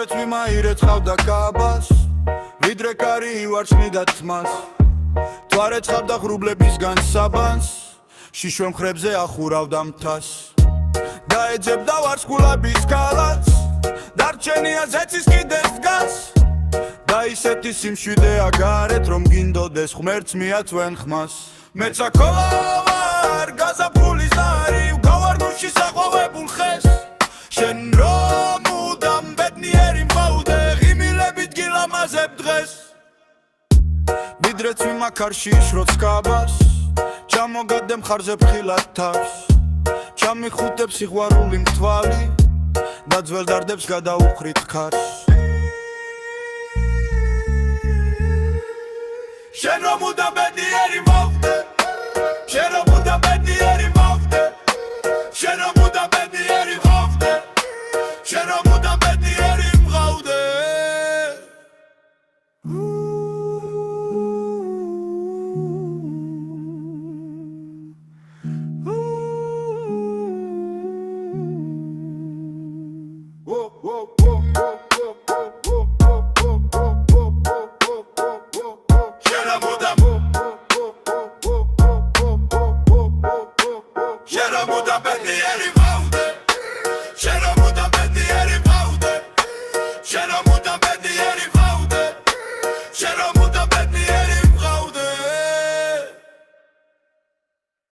ვიდრე თვიმაირე ცხავდა კაბას ვიდრე კარი ივარჩნიდა თმას თუ არ ეცხავდა ღრუბლებისგან საბანს შიშვე მხრებზე ახურავდა მთას დაეძებდა ვარსკვლავების კალათს დარჩენია ზეცის კიდეს დგას და ისეთი სიმშვიდეა გარეთ რომ გინდოდეს ღმერთს მიაწვენ ხმას მეც აქოვარ გაზაფხულის ზარი გავარდუში საყვავებულ ხეს შენ რომ მუდამ ბედნიერი მყავდე ღიმილებით გილამაზებ დღეს ვიდრე თვიმაქარში შროც კაბას ჩამოგადე მხარზე ფხილად თავს ჩამიხუტებ სიყვარული მთვალი და ძველ დარდებს გადაუხრით ქარს შენ რომ მუდამ ბედნიერი მყავდე შენ რომ მუდამ ბედნიერი მყავდე შენ რომ მუდამ ბედნიერი მყავდე შენ რომ